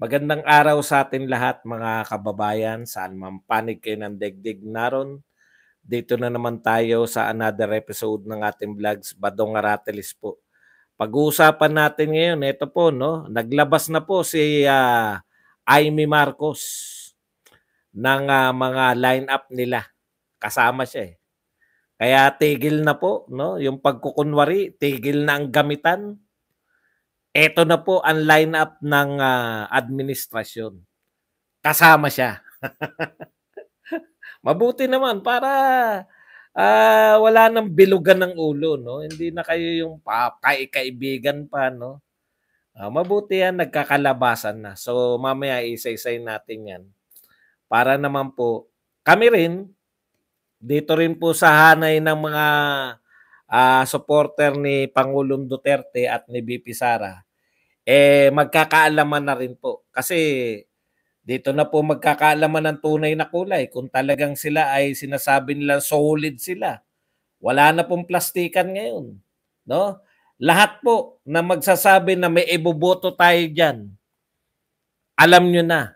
Magandang araw sa atin lahat mga kababayan, saan man panig kayo ng daigdig naron. Dito na naman tayo sa another episode ng ating vlogs, Badong Aratelis po. Pag-uusapan natin ngayon, ito po, no? Naglabas na po si Amy Marcos ng mga lineup nila. Kasama siya eh. Kaya tigil na po, no? Yung pagkukunwari, tigil na ang gamitan. Ito na po ang lineup ng administrasyon. Kasama siya. Mabuti naman para wala nang bilugan ng ulo, no? Hindi na kayo yung kaibigan pa, no? Mabuti yan, nagkakalabasan na. So, mamaya isa-isay natin yan. Para naman po, kami rin, dito rin po sa hanay ng mga supporter ni Pangulong Duterte at ni VP Sara, magkakaalaman na rin po. Kasi dito na po magkakaalaman ng tunay na kulay kung talagang sila ay sinasabi nila solid sila. Wala na pong plastikan ngayon, no? Lahat po na magsasabi na may iboboto tayo diyan, alam nyo na.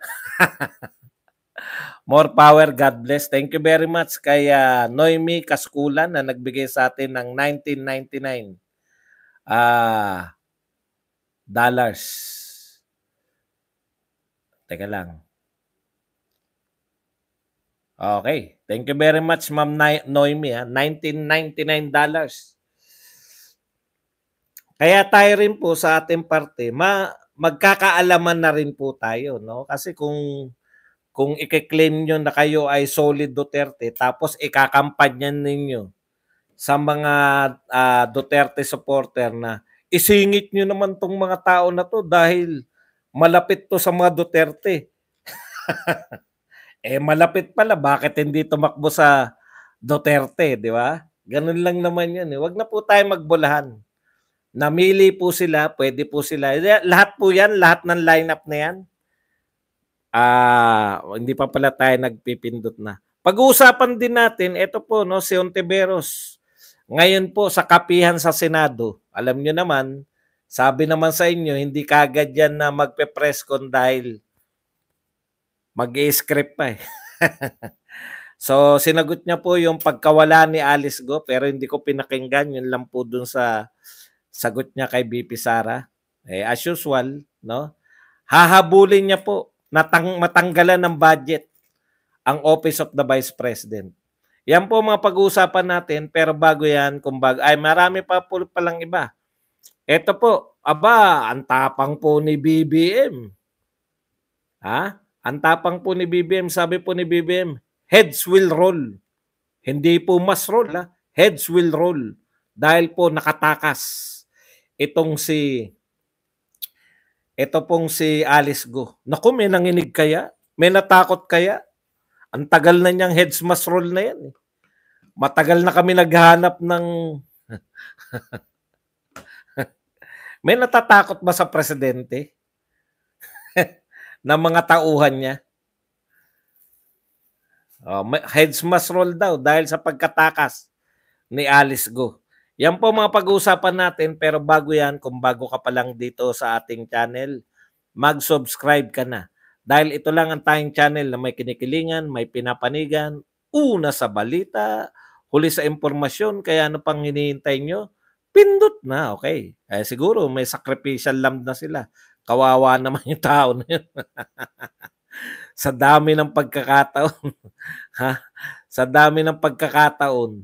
More power, God bless. Thank you very much kay Noemi Kaskulan na nagbigay sa atin ng 1999 dollars. Teka lang. Okay. Thank you very much, Ma'am Noemi. $1999. Kaya tayo rin po sa ating parte, magkakaalaman na rin po tayo, no? Kasi kung i-claim nyo na kayo ay solid Duterte, tapos ikakampanyan ninyo sa mga Duterte supporter na isingit nyo naman tong mga tao na to dahil malapit to sa mga Duterte. Malapit pala, bakit hindi tumakbo sa Duterte, di ba? Ganun lang naman yun. Huwag na po tayo magbulahan. Namili po sila, pwede po sila. Lahat po yan, lahat ng lineup na yan. Hindi pa pala tayo nagpipindot na. Pag-uusapan din natin, ito po, no, si Ontiveros. Ngayon po sa kapihan sa Senado, alam nyo naman, sabi naman sa inyo, hindi kagad yan na magpe-press con dahil mag-i-script pa eh. So, sinagot niya po yung pagkawala ni Alice Go, pero hindi ko pinakinggan. Yun lang po dun sa sagot niya kay VP Sara. As usual, no? Hahabulin niya po matanggalan ng budget ang Office of the Vice President. Yan po mga pag-uusapan natin, pero bago yan, marami pa po palang iba. Ito po, ang tapang po ni BBM. Ang tapang po ni BBM, sabi po ni BBM, heads will roll. Hindi po mas roll, heads will roll. Dahil po nakatakas ito pong si Alice Go. Naku, may nanginig kaya? May natakot kaya? Ang tagal na niyang heads must roll na yan. Matagal na kami naghahanap ng... May natatakot ba sa presidente? Na mga tauhan niya? Heads must roll daw dahil sa pagkatakas ni Alice Go. Yan po mga pag-uusapan natin, pero bago yan, kung bago ka pa lang dito sa ating channel, mag-subscribe ka na. Dahil ito lang ang tayong channel na may kinikilingan, may pinapanigan, una sa balita, huli sa impormasyon, kaya ano pang hinihintay nyo? Pindot na, okay. Siguro may sacrificial lamb na sila. Kawawa naman yung tao na yun. Sa dami ng pagkakataon, sa dami ng pagkakataon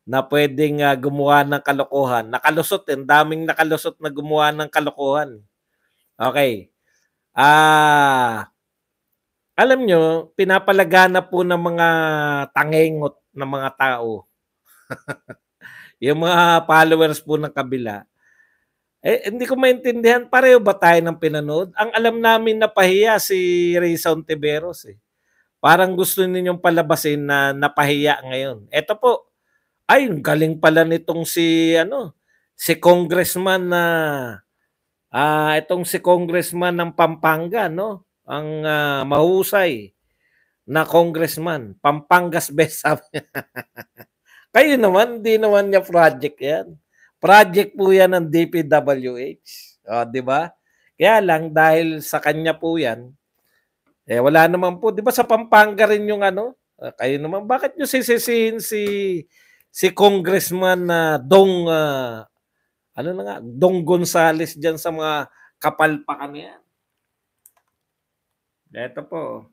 na pwedeng gumawa ng kalokohan. Nakalusot din, daming nakalusot na gumawa ng kalokohan. Okay. Alam nyo, pinapalagana po ng mga tangengot na mga tao. Yung mga followers po ng kabila. Hindi ko maintindihan, pareho ba tayo ng pinanood? Ang alam namin na pahiya si Risa Ontiveros. Parang gusto ninyong palabasin na napahiya ngayon. Ito po, ang galing pala nitong si congressman na itong si congressman ng Pampanga, no? Ang mahusay na congressman, Pampangas best. Kayo naman, di naman niya project yan. Project po yan ng DPWH. Di ba? Kaya lang dahil sa kanya po 'yan, eh wala naman po, 'di ba sa Pampanga rin yung ano, kayo naman bakit niyo sisisihin si Congressman na ano na nga, Dong Gonzales diyan sa mga kapalpakan na 'yan. Eto po.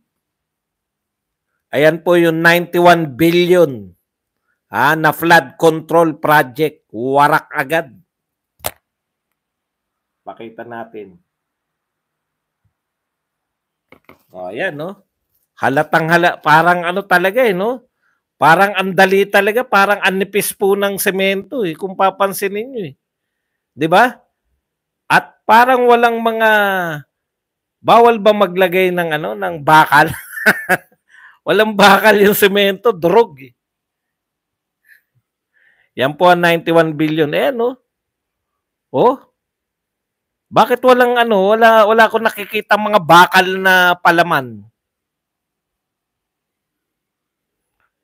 Ayan po yung 91 billion na flood control project. Warak agad. Pakita natin. O, ayan, no? Parang ano talaga, no? Parang andali talaga, parang anipis po ng semento, kung papansinin niyo, 'di ba? At parang walang bawal ba maglagay ng ano, ng bakal? Walang bakal yung semento, drog. Yan po ang 91 billion. No? Oh, bakit walang ano, wala akong nakikita mga bakal na palaman?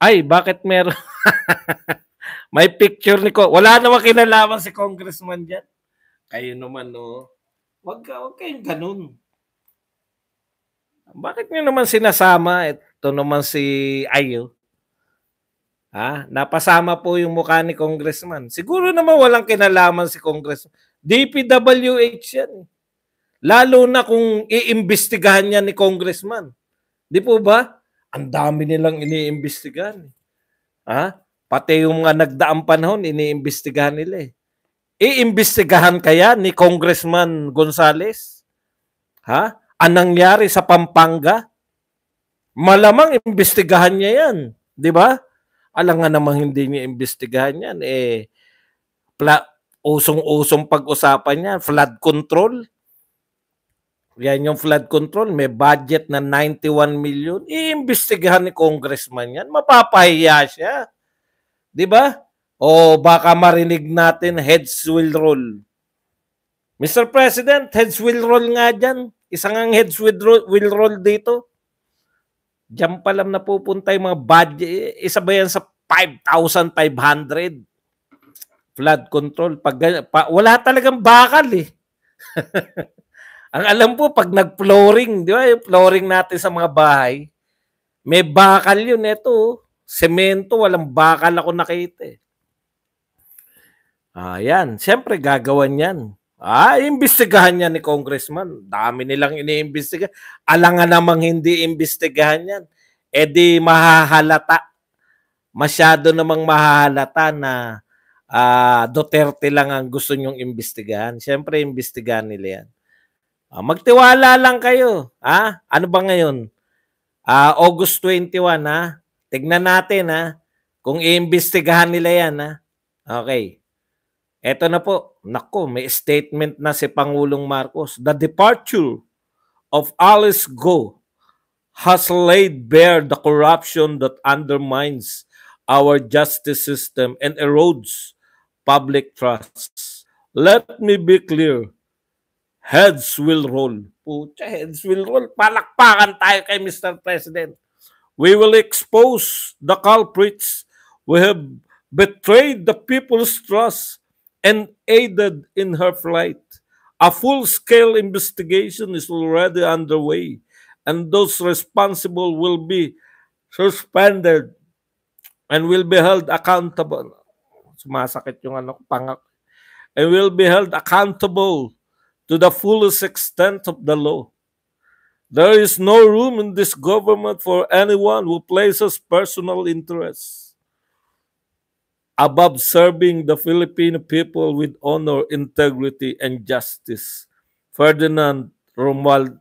Ay, bakit meron? May picture ni wala namang kinalaman si congressman diyan. Kayo naman, no? Wag kayong ganun. Bakit niyo naman sinasama? Ito naman si Ayo. Napasama po yung mukha ni congressman. Siguro naman walang kinalaman si congressman. DPWH yan. Lalo na kung iimbestigahan niya ni congressman. Di po ba? Ang dami nilang iniimbestigahan. Pati yung mga nagdaang panahon, iniimbestigahan nila. Iimbestigahan kaya ni Congressman Gonzales? Ang nangyari sa Pampanga? Malamang imbestigahan niya yan. Di ba? Alam nga namang hindi niya imbestigahan yan. Usong-usong pag-usapan yan. Flood control. Yan yung flood control. May budget na 91 million. Iimbestigahan ni congressman yan. Mapapahiya siya. Di ba? O baka marinig natin heads will roll. Mr. President, heads will roll nga dyan. Isang ang heads will roll dito. Diyan pa lang napupunta yung mga budget. Isa ba yan sa 5,500? Flood control. Wala talagang bakal Ang alam po, pag nag-flooring, di ba, yung flooring natin sa mga bahay, may bakal yun. Ito, semento, walang bakal ako nakita yan. Siyempre, gagawan yan. Imbestigahan niya ni congressman. Dami nilang iniimbestiga. Alangan namang hindi imbestigahan yan. Di mahahalata. Masyado namang mahahalata na Duterte lang ang gusto nyong imbestigahan. Siyempre, imbestigahan nila yan. Magtiwala lang kayo. Ano ba ngayon? August 21, Tignan natin, kung iimbestigahan nila yan, Okay. Eto na po. Naku, may statement na si Pangulong Marcos. The departure of Alice Go has laid bare the corruption that undermines our justice system and erodes public trust. Let me be clear. Heads will roll. Pucha, heads will roll. Palakpakan tayo kay Mr. President. We will expose the culprits who have betrayed the people's trust and aided in her flight. A full-scale investigation is already underway, and those responsible will be suspended and will be held accountable. Sumasakit yung pangak. And will be held accountable to the fullest extent of the law. There is no room in this government for anyone who places personal interests above serving the Filipino people with honor, integrity, and justice. Ferdinand Romualdez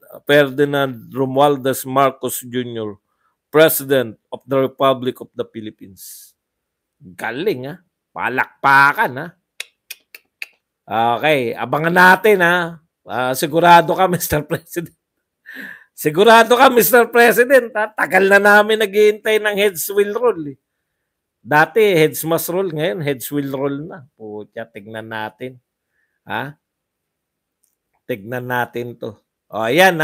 Marcos Jr., President of the Republic of the Philippines. Galing, palakpakan, Okay, abangan natin, sigurado ka, Mr. President. Sigurado ka, Mr. President. Tagal na namin naghihintay ng heads will roll. Dati, heads must roll. Ngayon, heads will roll na. Pucha, tignan natin. Tignan natin to. Ayan,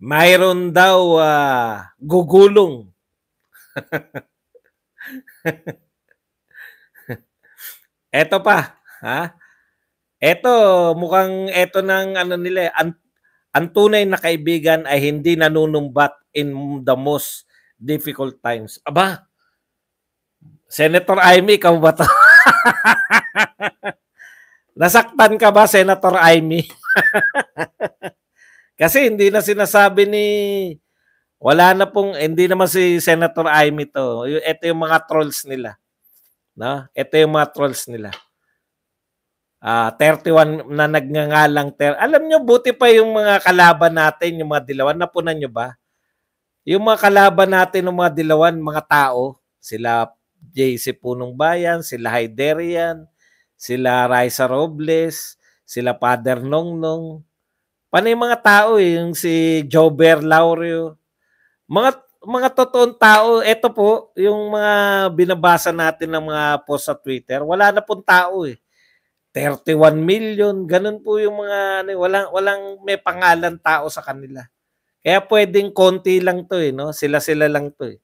mayroon daw gugulong. Eto pa, Eto, mukhang eto ng ano nila, Ang tunay na kaibigan ay hindi nanunumbat in the most difficult times. Aba, Senator Amy, ikaw ba to? Nasaktan ka ba, Senator Amy? Kasi hindi na sinasabi ni wala na pong hindi naman si Senator Amy to. Ito yung mga trolls nila, no? Ito yung mga trolls nila. 31 na nagngangalang alam nyo, buti pa yung mga kalaban natin, yung mga dilawan, napunan nyo ba? Yung mga kalaban natin ng mga dilawan, mga tao, sila JC Punong Bayan, sila Haiderian, sila Raisa Robles, sila Father Nongnong. Panay mga tao yung si Jober Laureo. Mga totoong tao, ito po, yung mga binabasa natin ng mga post sa Twitter, wala na pong tao eh. 31 million, ganun po yung mga walang may pangalan tao sa kanila. Kaya pwedeng konti lang to eh, no? Sila lang to eh.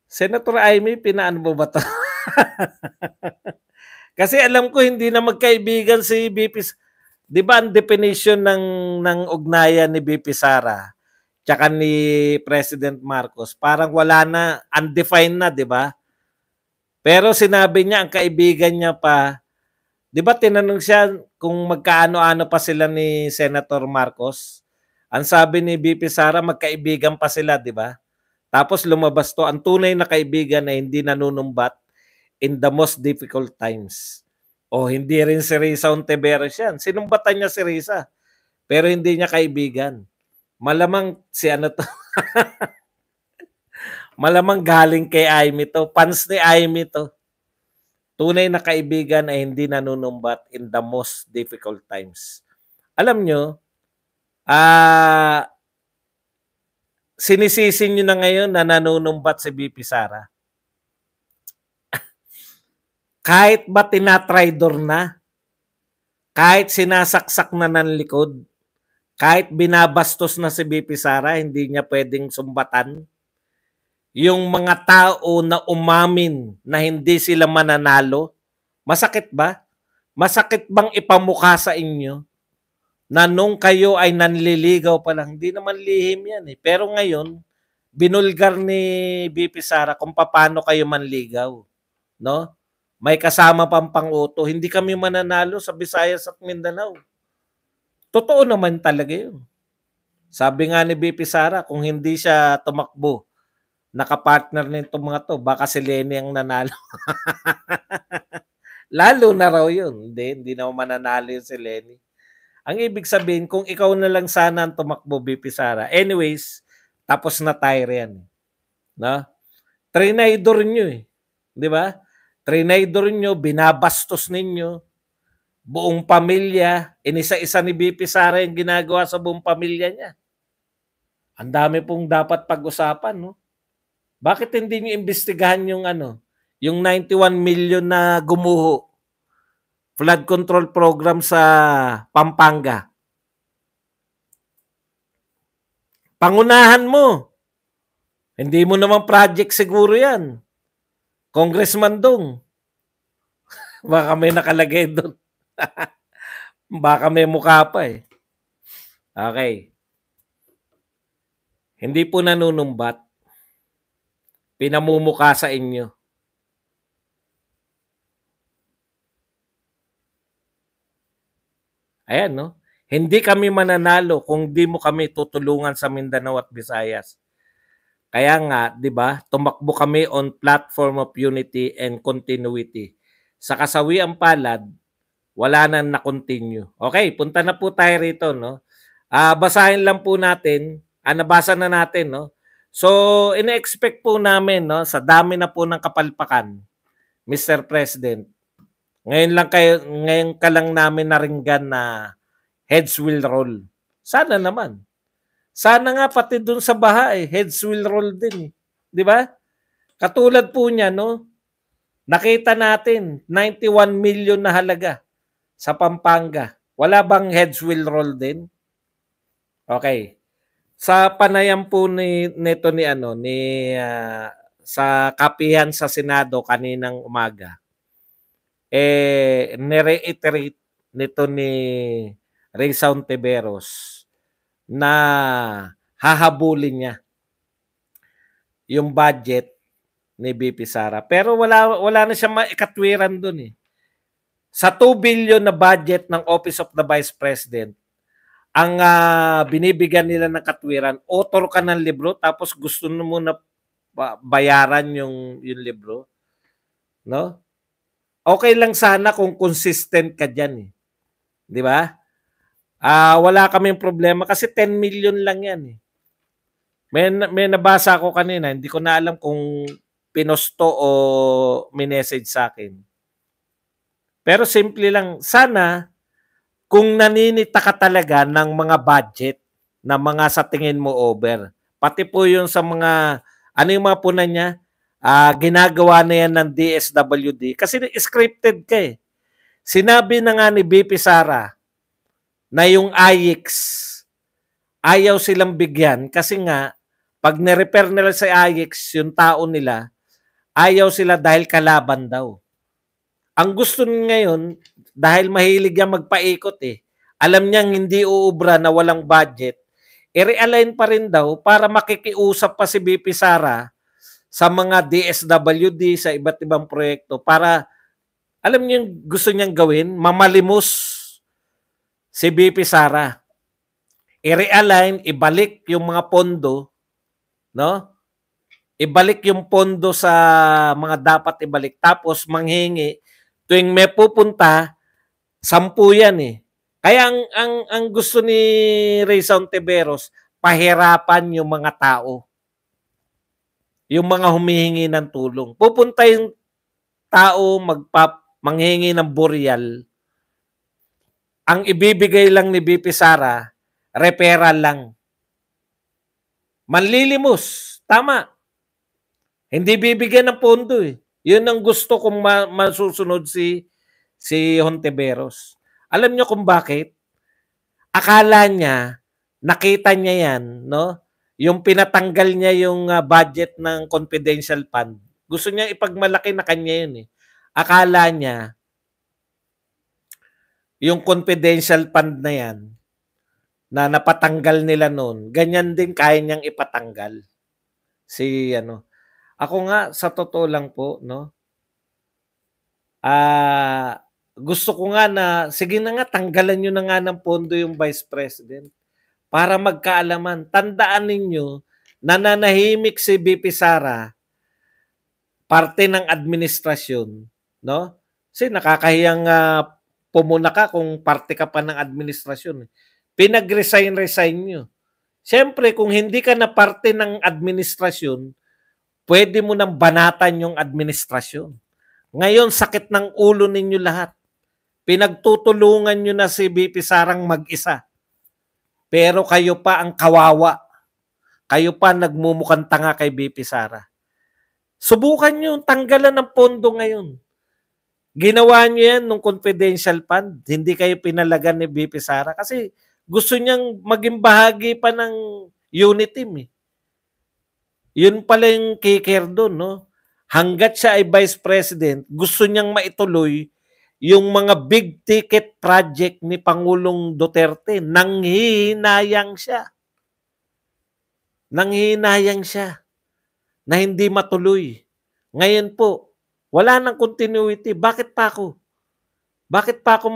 Senator Amy, pinaan mo ba to? Kasi alam ko hindi na magkaibigan si BP. 'Di ba ang definition ng ugnayan ni BP Sara tsaka ni President Marcos, parang wala na, undefined na, 'di ba? Pero sinabi niya ang kaibigan niya pa, 'di ba tinanong siya kung magkaano-ano pa sila ni Senator Marcos? Ang sabi ni BP Sara, magkaibigan pa sila, 'di ba? Tapos lumabas to, ang tunay na kaibigan na hindi nanunumbat in the most difficult times. O hindi rin si Risa Ontiveros yan. Sinumbatan niya si Risa, pero hindi niya kaibigan. Malamang si ano to, malamang galing kay Amy to. Fans ni Amy to. Tunay na kaibigan ay hindi nanunumbat in the most difficult times. Alam nyo, sinisisi nyo na ngayon na nanunumbat si BP Sara. Kahit ba tinatraidor na, kahit sinasaksak na ng likod, kahit binabastos na si BP Sara, hindi niya pwedeng sumbatan. Yung mga tao na umamin na hindi sila mananalo, masakit ba? Masakit bang ipamukha sa inyo na nung kayo ay nanliligaw pa lang? Hindi naman lihim yan eh. Pero ngayon, binulgar ni BP Sara kung paano kayo manligaw. No? May kasama pang pang-uto. Hindi kami mananalo sa Visayas at Mindanao. Totoo naman talaga yun. Sabi nga ni BP Sara, kung hindi siya tumakbo, nakapartner nito mga to, baka si Lenny ang nanalo. Lalo na raw yun. Hindi naman mananalo yun si Lenny. Ang ibig sabihin, kung ikaw na lang sana ang tumakbo, BP Sara. Anyways, tapos na tayo yan. No? Trinaydor nyo eh. Di ba? Trinaydor nyo, binabastos ninyo, buong pamilya, inisa-isa ni BP Sara yung ginagawa sa buong pamilya niya. Ang dami pong dapat pag-usapan, no? Bakit hindi niyo imbestigahan yung yung 91 million na gumuho flood control program sa Pampanga? Pangunahan mo. Hindi mo naman project siguro yan. Congressman Dong. Baka may nakalagay doon. Baka may mukha pa eh. Okay. Hindi po nanunumbat. Pinamumukha sa inyo. Ayan, no? Hindi kami mananalo kung di mo kami tutulungan sa Mindanao at Visayas. Kaya nga, 'di ba? Tumakbo kami on platform of unity and continuity. Sa kasawiang palad, wala nang na-continue. Okay, punta na po tayo rito, no? Basahin lang po natin. Nabasa na natin, no? So, ina-expect po namin, no, sa dami na po ng kapalpakan, Mr. President. Ngayon ka lang namin naringgan na heads will roll. Sana naman. Sana nga pati dun sa baha heads will roll din. Di ba? Katulad po niya, no? Nakita natin, 91 million na halaga sa Pampanga. Wala bang heads will roll din? Okay. Sa panayam po nito sa kapihan sa Senado kaninang umaga, nireiterate nito ni Risa Hontiveros na hahabulin niya yung budget ni VP Sara. Pero wala na siyang maikatwiran doon eh. Sa 2 billion na budget ng Office of the Vice President, ang binibigyan nila ng katwiran, author ka ng libro tapos gusto mo na bayaran yung libro, no? Okay lang sana kung consistent ka diyan eh. 'Di ba? Wala kaming problema kasi 10 million lang 'yan eh. May nabasa ako kanina, hindi ko na alam kung pinosto o minessage sa akin. Pero simple lang, sana kung naninita ka talaga ng mga budget na mga sa tingin mo over, pati po yung sa mga, ano yung mga punan niya, ginagawa na yan ng DSWD, kasi scripted ka eh. Sinabi na nga ni BP Sara na yung IX, ayaw silang bigyan kasi nga, pag nirepair nila sa IX, yung tao nila, ayaw sila dahil kalaban daw. Ang gusto ngayon, dahil mahilig yan magpaikot eh, alam niyang hindi uubra na walang budget, i-realign pa rin daw para makikiusap pa si BP Sara sa mga DSWD, sa iba't ibang proyekto para, alam niyo yung gusto niyang gawin, mamalimos si BP Sara. I-realign, ibalik yung mga pondo, no? Ibalik yung pondo sa mga dapat ibalik. Tapos manghingi, tuwing may pupunta, 10 yan eh. Kaya ang gusto ni Risa Hontiveros, pahirapan yung mga tao. Yung mga humihingi ng tulong. Pupunta yung tao manghingi ng boreal. Ang ibibigay lang ni BP Sara, referral lang. Manlilimos. Tama. Hindi bibigyan ng pondo eh. Yun ang gusto kong masusunod si Hontiveros. Alam niyo kung bakit? Akala niya, nakita niya yan, no? Yung pinatanggal niya yung budget ng confidential fund. Gusto niya ipagmalaki na kanya yun eh. Akala niya, yung confidential fund na yan, na napatanggal nila noon, ganyan din kaya niyang ipatanggal. Ako nga, sa totoo lang po, no? Gusto ko nga na, sige na nga, tanggalan nyo na nga ng pondo yung Vice President para magkaalaman. Tandaan ninyo, nananahimik si BP Sara, parte ng administrasyon, no? Kasi nakakahiyang pumuna ka kung parte ka pa ng administrasyon. Pinag-resign nyo. Siyempre, kung hindi ka na parte ng administrasyon, pwede mo nang banatan yung administrasyon. Ngayon, sakit ng ulo ninyo lahat. Pinagtutulungan nyo na si BP Sarang mag-isa. Pero kayo pa ang kawawa. Kayo pa nagmumukhang tanga kay BP Sara. Subukan nyo, tanggalan ng pondo ngayon. Ginawa nyo yan nung confidential fund. Hindi kayo pinalagan ni BP Sara kasi gusto niyang maging bahagi pa ng unit team eh. Yun pala yung kicker doon, no? Hanggat siya ay Vice President, gusto niyang maituloy yung mga big ticket project ni Pangulong Duterte. Nanghihinayang siya. Nanghihinayang siya na hindi matuloy. Ngayon po, wala nang continuity. Bakit pa ako? Bakit pa ako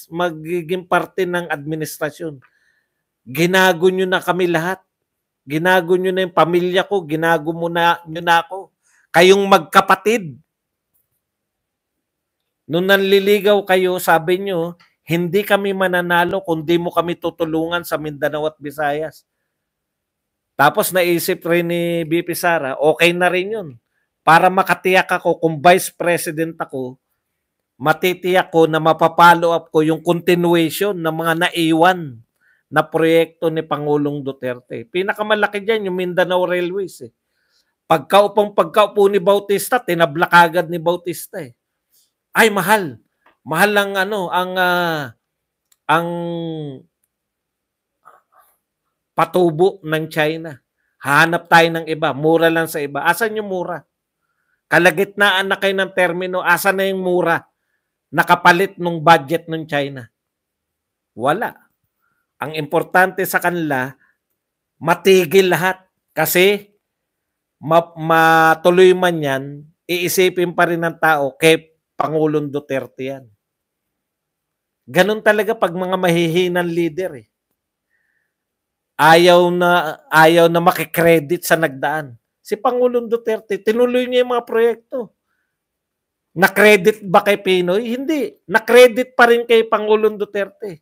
magiging parte ng administrasyon? Ginago nyo na kami lahat. Ginago nyo na yung pamilya ko. Ginago nyo na ako. Kayong magkapatid. Nung nanliligaw kayo, sabi nyo, hindi kami mananalo kung di mo kami tutulungan sa Mindanao at Visayas. Tapos naisip rin ni BP Sara, okay na rin yun. Para makatiyak ako kung Vice President ako, matitiyak ko na mapapalo up ko yung continuation ng mga naiwan na proyekto ni Pangulong Duterte. Pinakamalaki dyan yung Mindanao Railways. Eh. Pagkaupo ni Bautista, tinabla agad ni Bautista. Eh. Ay, mahal. Mahal lang ang patubo ng China. Hanap tayo ng iba. Mura lang sa iba. Asan yung mura? Kalagitnaan na kayo ng termino. Asan na yung mura? Nakapalit nung budget ng China. Wala. Ang importante sa kanila, matigil lahat. Kasi matuloy man yan, iisipin pa rin ng tao kay Pangulong Duterte yan. Ganun talaga pag mga mahihinang leader eh. Ayaw na makikredit sa nagdaan. Si Pangulong Duterte, tinuloy niya yung mga proyekto. Na-credit ba kay Pinoy? Hindi. Na-credit pa rin kay Pangulong Duterte.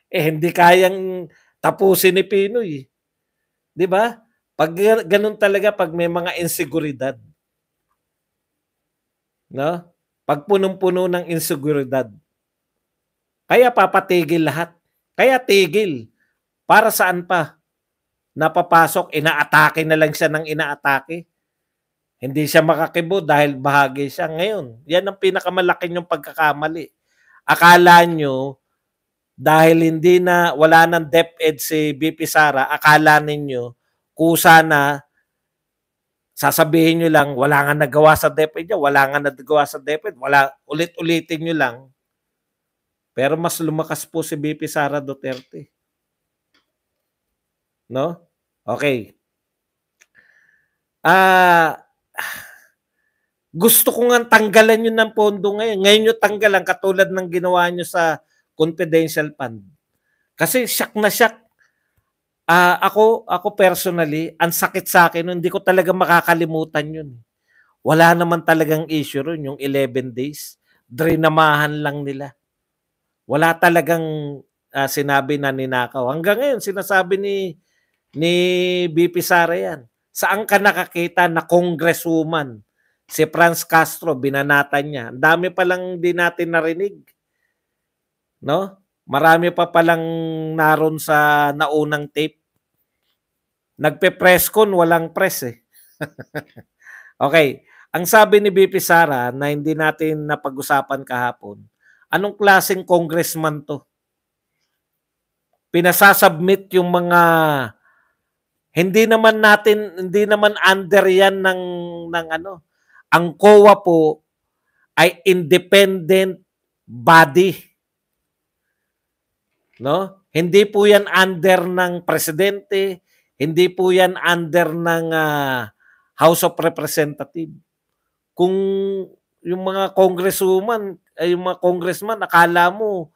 Hindi kayang tapusin ni Pinoy. Di ba? Pag ganun talaga, pag may mga inseguridad. No? Pag punong-puno ng inseguridad. Kaya papatigil lahat. Kaya tigil. Para saan pa? Napapasok, inaatake na lang siya ng inaatake. Hindi siya makakibo dahil bahagi siya. Ngayon, yan ang pinakamalaki niyong pagkakamali. Akala nyo, dahil wala nang DepEd si BP Sara, akala ninyo, kusa na, sasabihin nyo lang, wala nga nagawa sa DepEd niya, wala nga nagawa sa DepEd, ulit-ulitin nyo lang. Pero mas lumakas po si BP Sara Duterte. No? Okay. Gusto ko nga tanggalan yun ng pondo ngayon. Ngayon nyo tanggalan katulad ng ginawa nyo sa confidential fund. Kasi shock na shock. Ako personally, ang sakit sa akin, hindi ko talaga makakalimutan yun. Wala naman talagang issue ron, yung 11 days. Drinamahan lang nila. Wala talagang sinabi na ninakaw. Hanggang ngayon, sinasabi ni BP Sara yan. Saan ka nakakita na congresswoman? Si Franz Castro, binanatan niya. Ang dami palang di natin narinig. No? Marami pa palang naroon sa naunang tape. Nagpe-press con, walang press eh. Okay. Ang sabi ni BP Sara na hindi natin napag-usapan kahapon, anong klaseng congressman to? Pinasasubmit yung mga hindi naman under yan ng ano. Ang COA po ay independent body. No? Hindi po yan under ng presidente, hindi po yan under ng House of Representatives. Kung yung mga congresswoman, yung mga congressman, akala mo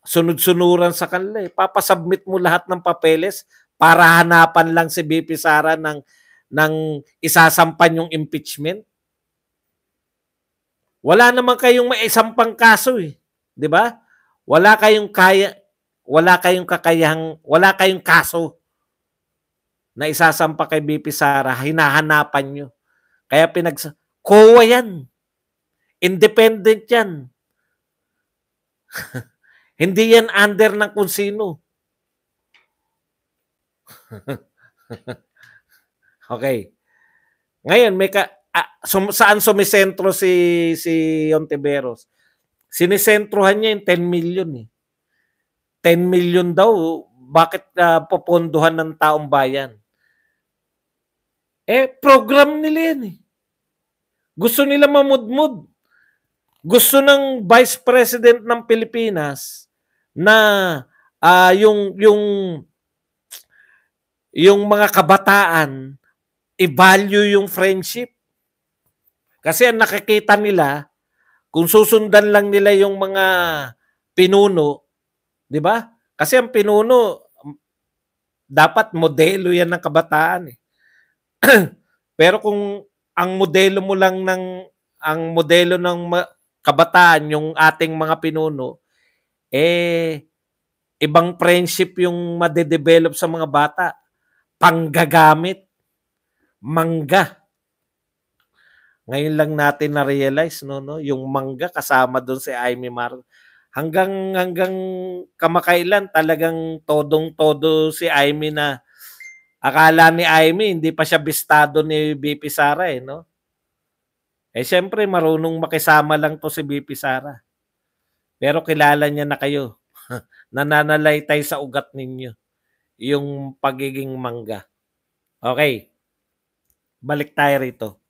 sunod-sunuran sa kanila eh. Papasubmit mo lahat ng papeles para hanapan lang si BP Sara ng isasampan yung impeachment. Wala naman kayong maisampang kaso eh. 'Di ba? Wala kayong kaso na isasampa kay BP Sara, hinahanapan nyo. Kaya COA yan. Independent yan. Hindi yan under ng kung sino. Okay. Ngayon, saan sumisentro si Ontiveros? Sinisentrohan niya yung 10 million eh. 10 million daw, bakit popondohan ng taong bayan? Program nila yan eh. Gusto nila mamudmud. Gusto ng Vice President ng Pilipinas na yung mga kabataan i-value yung friendship. Kasi ang nakikita nila, kung susundan lang nila yung mga pinuno, di ba? Kasi ang pinuno, dapat modelo yan ng kabataan eh. Pero kung ang modelo ng kabataan, yung ating mga pinuno, ibang friendship yung madedevelop sa mga bata. Panggagamit. Mangga. Ngayon lang natin na-realize, no? Yung mangga kasama doon si Amy Marcos. Hanggang kamakailan talagang todong-todo si Amy na akala ni Amy hindi pa siya bistado ni BP Sara eh, no? Siyempre marunong makisama lang to si BP Sara. Pero kilala niya na kayo. Nananalaytay sa ugat ninyo yung pagiging mangga. Okay. Balik tayo rito.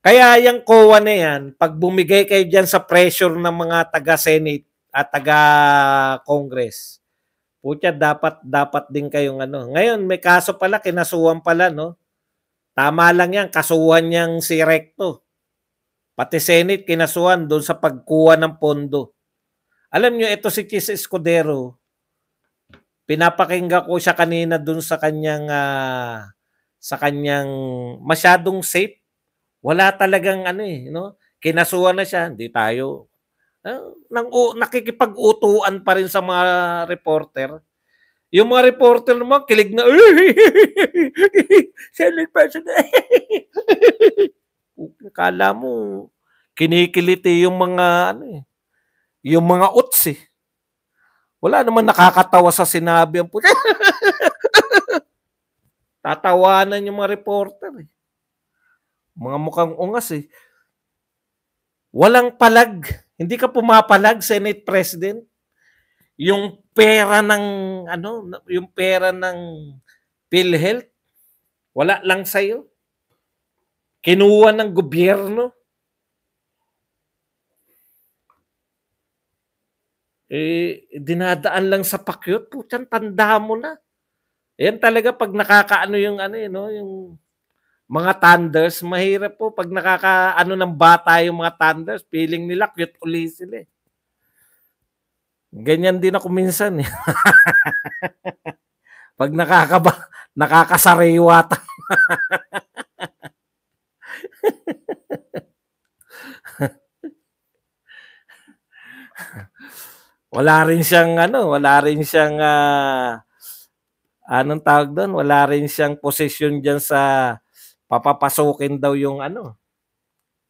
Kaya yung COA na yan, pag bumigay kayo dyan sa pressure ng mga taga-Senate at taga-Congress, putya, dapat din kayong ano. Ngayon, may kaso pala, kinasuhan pala, no? Tama lang yan, kasuhan niyang si Recto. Pati Senate, kinasuhan doon sa pagkuha ng pondo. Alam nyo, ito si Chis Escudero, pinapakinggan ko siya kanina doon sa kanyang masyadong safe. Wala talagang ano eh, no? Kinasuhan na siya, hindi tayo. Nakikipag-utuan pa rin sa mga reporter. Yung mga reporter naman, kilig na, Senate President. Kala mo, kinikiliti yung mga, ano eh, yung mga uts eh. Wala naman nakakatawa sa sinabi ang puti. Tatawanan yung mga reporter eh. Mga mukhang ungas eh. Walang palag. Hindi ka pumapalag, Senate President. Yung pera ng yung pera ng PhilHealth, wala lang sa'yo. Kinuha ng gobyerno. Dinadaan lang sa pakyut. Putyan, tanda mo na. Yan talaga pag nakakaano yung yung mga thunders, mahirap po pag nakakaano ng bata yung mga thunders, feeling nila cute uli sila eh. Ganyan din ako minsan eh. Pag nakakasariwa wala rin siyang anong tawag doon? Wala rin siyang posisyon diyan sa papapasukin daw yung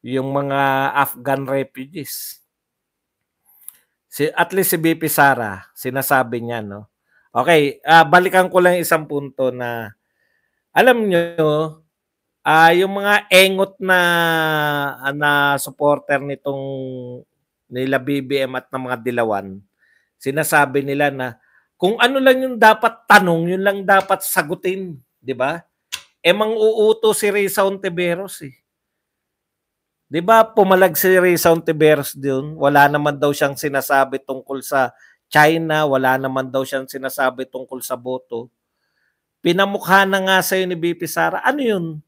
yung mga Afghan refugees. At least si BP Sara, sinasabi niya, no? Okay, balikan ko lang isang punto na alam nyo, yung mga engot na supporter nila BBM at ng mga dilawan, sinasabi nila na kung ano lang yung dapat tanong, yun lang dapat sagutin, di ba? Mang-uuto si Risa Ontiveros eh. Di ba pumalag si Risa Ontiveros doon? Wala naman daw siyang sinasabi tungkol sa China, wala naman daw siyang sinasabi tungkol sa boto. Pinamukha na nga sa'yo ni BP Sara. Ano yun?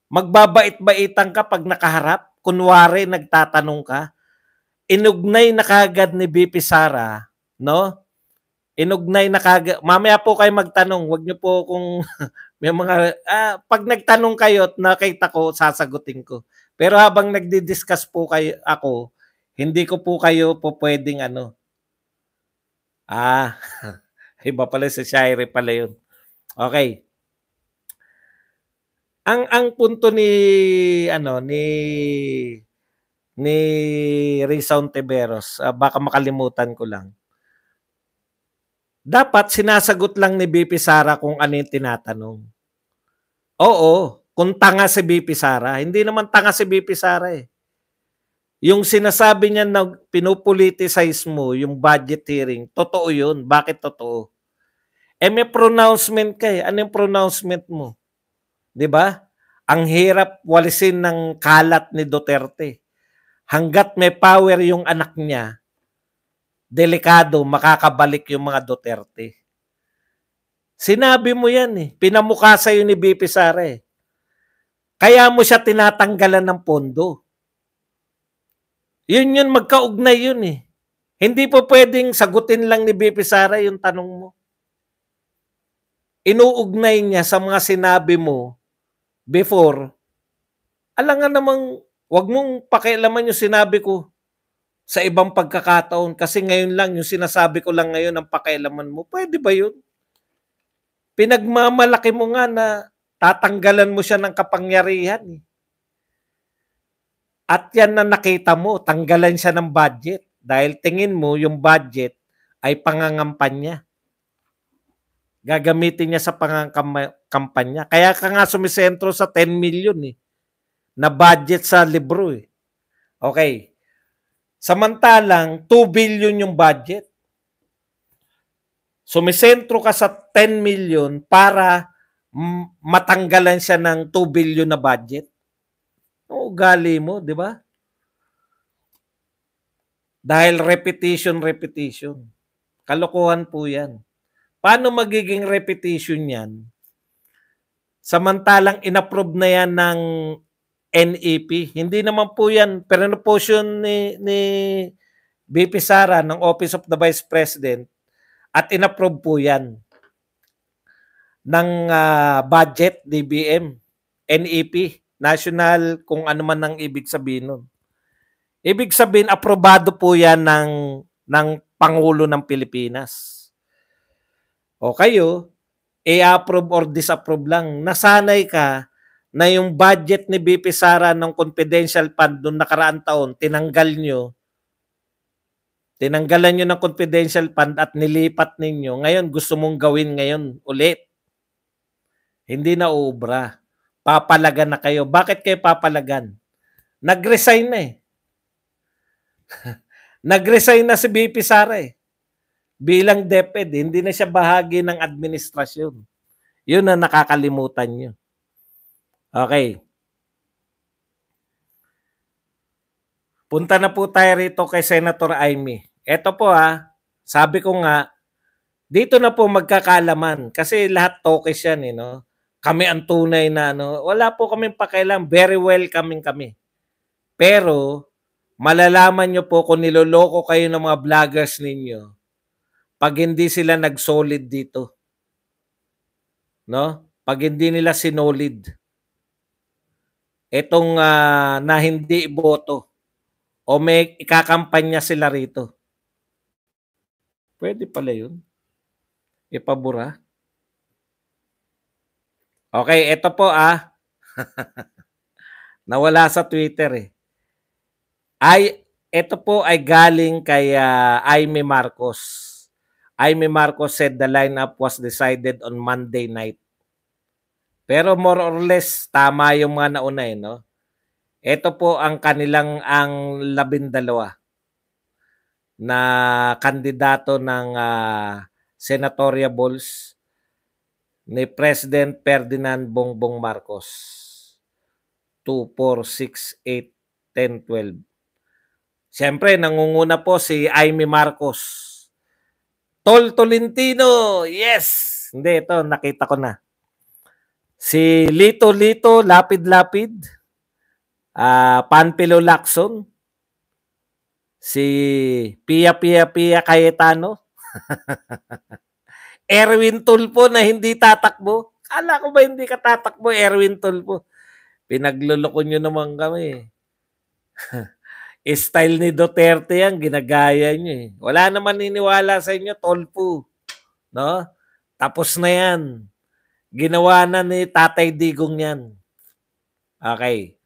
Magbabait-baitan ka pag nakaharap? Kunwari, nagtatanong ka? Inugnay na kagad ni BP Sara, no? Inugnay na kagad. Mamaya po kayo magtanong. Huwag niyo po kung may mga... pag nagtanong kayo at nakita ko, sasagutin ko. Pero habang nagdi-discuss po kayo ako, hindi ko po kayo po pwedeng iba pala si Shire pala yun. Okay. Ang punto ni Risa Ontiveros, baka makalimutan ko lang. Dapat sinasagot lang ni BP Sara kung ano yung tinatanong. Oo, kung tanga si BP Sara. Hindi naman tanga si BP Sara eh. Yung sinasabi niya na pinupoliticize mo, yung budget hearing, totoo yun. Bakit totoo? May pronouncement ka eh. Ano yung pronouncement mo? 'Di ba? Ang hirap walisin ng kalat ni Duterte. Hanggat may power yung anak niya, delikado makakabalik yung mga Duterte. Sinabi mo yan eh. Pinamukha sa'yo ni BP Sara eh. Kaya mo siya tinatanggalan ng pondo. Yun, magkaugnay yun eh. Hindi po pwedeng sagutin lang ni BP Sara yung tanong mo. Inuugnay niya sa mga sinabi mo before. Alam nga namang, wag mong pakialaman yung sinabi ko sa ibang pagkakataon kasi ngayon lang, yung sinasabi ko lang ngayon ang pakialaman mo. Pwede ba yun? Pinagmamalaki mo nga na tatanggalan mo siya ng kapangyarihan. At yan na nakita mo, tanggalan siya ng budget dahil tingin mo yung budget ay pangangampanya. Gagamitin niya sa pangangampanya. Kaya ka nga sumisentro sa 10 million eh, na budget sa libro eh. Okay. Samantalang 2 billion yung budget. Sumisentro ka sa 10 million para matanggalan siya ng 2 billion na budget. Ang ugali mo, di ba? Dahil repetition. Kalokohan po yan. Paano magiging repetition yan? Samantalang inapprove na yan ng NEP. Hindi naman po yan, pinopotion ni VP Sara ng Office of the Vice President at inapprove po yan ng budget, DBM, NEP, National, kung ano man ang ibig sabihin nun. Ibig sabihin, aprobado po yan ng Pangulo ng Pilipinas. O kayo, i-approve or disapprove lang. Nasanay ka na yung budget ni BP Sara ng confidential fund noong nakaraang taon, tinanggalan nyo ng confidential fund at nilipat ninyo. Ngayon, gusto mong gawin ngayon ulit. Hindi na uubra. Papalagan na kayo. Bakit kayo papalagan? Nag-resign na eh. Nag-resign na si BP Sara eh. Bilang DepEd, hindi na siya bahagi ng administrasyon. Yun ang nakakalimutan nyo. Okay. Punta na po tayo rito kay Senator Amy. Ito po sabi ko nga, dito na po magkakalaman kasi lahat tokes yan eh, no? Kami ang tunay na wala po kaming pakialam, very welcoming kami. Pero malalaman nyo po kung niloloko kayo ng mga vloggers ninyo pag hindi sila nag-solid dito. No? Pag hindi nila sinolid. Itong na hindi iboto o may ikakampanya sila rito. Pwede pala yun. Ipabura. Okay, ito po nawala sa Twitter eh. Ito po ay galing kay Amy Marcos. Amy Marcos said the lineup was decided on Monday night. Pero more or less, tama yung mga nauna eh, no? Ito po ang kanilang 12 na kandidato ng senatorial balls ni President Ferdinand Bongbong Marcos. 2, 4, 6, 8, 10, 12. Siyempre, nangunguna po si Amy Marcos. Tol Tolentino, yes! Hindi, ito, nakita ko na. Si Lito Lapid, Panpilo Lacson, si Pia Cayetano, Erwin Tulfo na hindi tatakbo. Kala ko ba hindi ka tatakbo, Erwin Tulfo? Pinagluloko nyo naman kami. Style ni Duterte yan, ginagaya nyo eh. Wala naman niniwala sa inyo, Tulfo. No? Tapos na yan. Ginawa na ni Tatay Digong yan. Okay.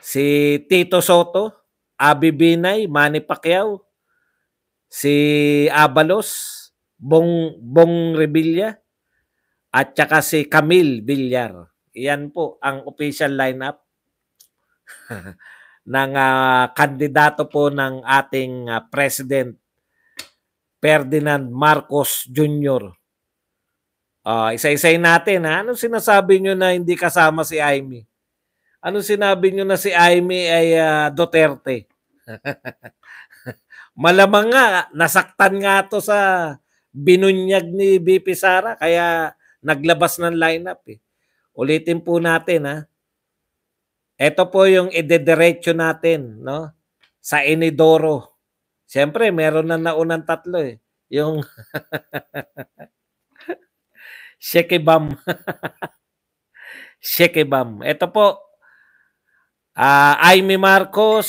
Si Tito Soto, Abi Binay, Manny Pacquiao, si Abalos, Bong Revilla, at saka si Camille Villar. Iyan po ang official lineup ng kandidato po ng ating President Ferdinand Marcos Jr. Isa-isay natin. Anong sinasabi nyo na hindi kasama si Amy? Anong sinabi nyo na si Amy ay Duterte? Malamang nga, nasaktan nga to sa binunyag ni BP Sara kaya naglabas ng lineup eh. Ulitin po natin Ito po yung idediretso natin, no? Sa Inidoro. Siyempre, meron na naunang tatlo eh. Yung Shekibam. Shekibam. Ito po, Amy Marcos,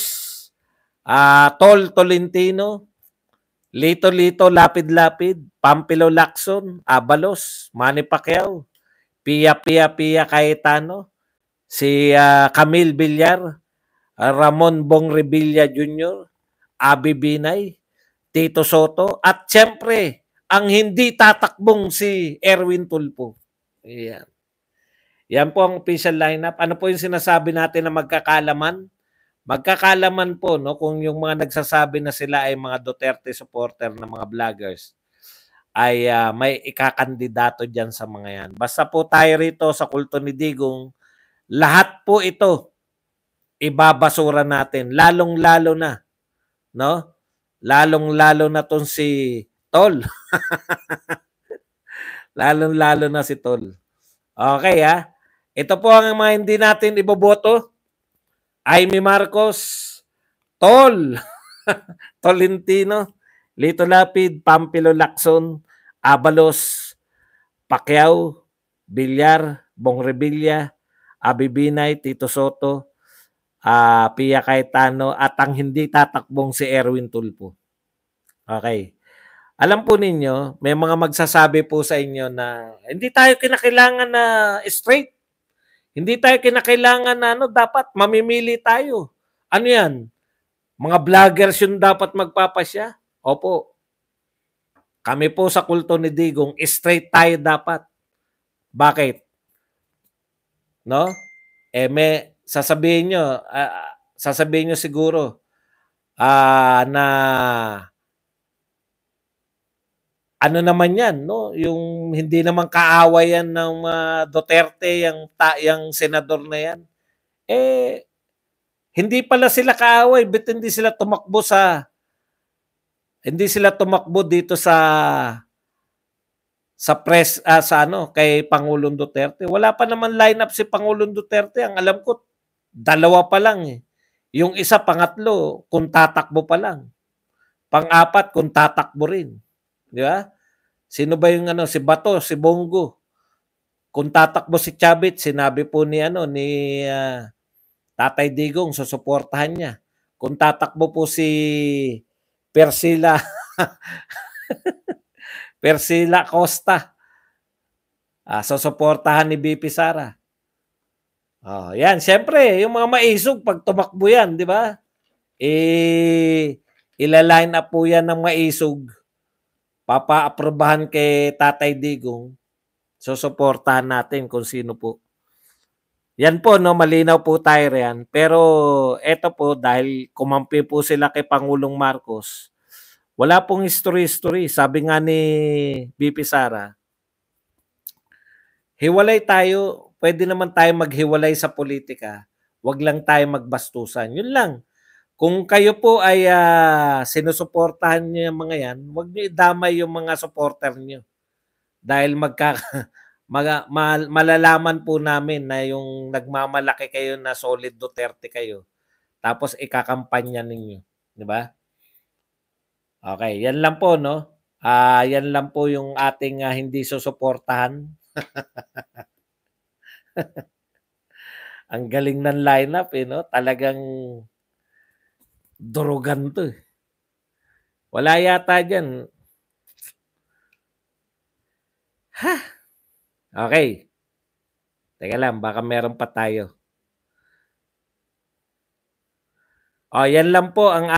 Tol Tolentino, Lito Lapid, Pampilo Lacson, Abalos, Manny Pacquiao, Pia Cayetano, si Camille Villar, Ramon Bong Revilla Jr., Abi Binay, Tito Soto, at siyempre, ang hindi tatakbong si Erwin Tulfo. Ayan. Yan po ang official lineup. Ano po yung sinasabi natin na magkakalaman? Magkakalaman po kung yung mga nagsasabi na sila ay mga Duterte supporter na mga vloggers ay may ikakandidato dyan sa mga yan. Basta po tayo rito sa Kulto ni Digong, lahat po ito ibabasura natin. Lalong-lalo na, no? Lalong-lalo na tong si Tol. Lalong-lalo na si Tol. Okay, ha? Ito po ang mga hindi natin iboboto. Amy Marcos, Tol, Tolentino, Lito Lapid, Pampilo Lacson, Abalos, Pacquiao, Villar, Bong Revilla, Abi Binay, Tito Soto, Pia Cayetano, at ang hindi tatakbong si Erwin Tulfo. Okay. Alam po ninyo, may mga magsasabi po sa inyo na hindi tayo kinakailangan na straight. Hindi tayo kinakailangan na dapat mamimili tayo. Ano yan? Mga vloggers yung dapat magpapasya? Opo. Kami po sa kulto ni Digong, straight tayo dapat. Bakit? No? May sasabihin nyo siguro na ano naman yan, no? Yung hindi naman kaaway yan ng Duterte, yung senador na yan. Hindi pala sila kaaway, but hindi sila tumakbo dito sa press kay Pangulong Duterte. Wala pa naman lineup si Pangulong Duterte. Ang alam ko, 2 pa lang eh. Yung isa, pangatlo, kung tatakbo pa lang. Pang-4, kung tatakbo rin. Di ba? Sino ba yung si Bato, si Bongo? Kung tatakbo si Chavit, sinabi po ni Tatay Digong, susuportahan niya. Kung tatakbo po si Persila Costa, susuportahan ni BP Sara. Yan, siyempre, yung mga maisog, pag tumakbo yan, di ba? Ila-line up po yan ng maisog. Papa-aprobahan kay Tatay Digong. Susuportahan natin kung sino po. Yan po, no, malinaw po tayo riyan. Pero eto po, dahil kumampi po sila kay Pangulong Marcos, wala pong history. Sabi nga ni BP Sara, hiwalay tayo, pwede naman tayo maghiwalay sa politika. Huwag lang tayo magbastusan. Yun lang. Kung kayo po ay sinusuportahan niyo yung mga yan, huwag niyo idamay yung mga supporter niyo. Dahil malalaman po namin na yung nagmamalaki kayo na solid Duterte kayo. Tapos ikakampanya ninyo. Di ba? Okay, yan lang po, no? Yan lang po yung ating hindi susuportahan. Ang galing ng lineup, no? Talagang durugan to. Wala yata dyan. Okay. Teka lang, baka meron pa tayo. Yan lang po ang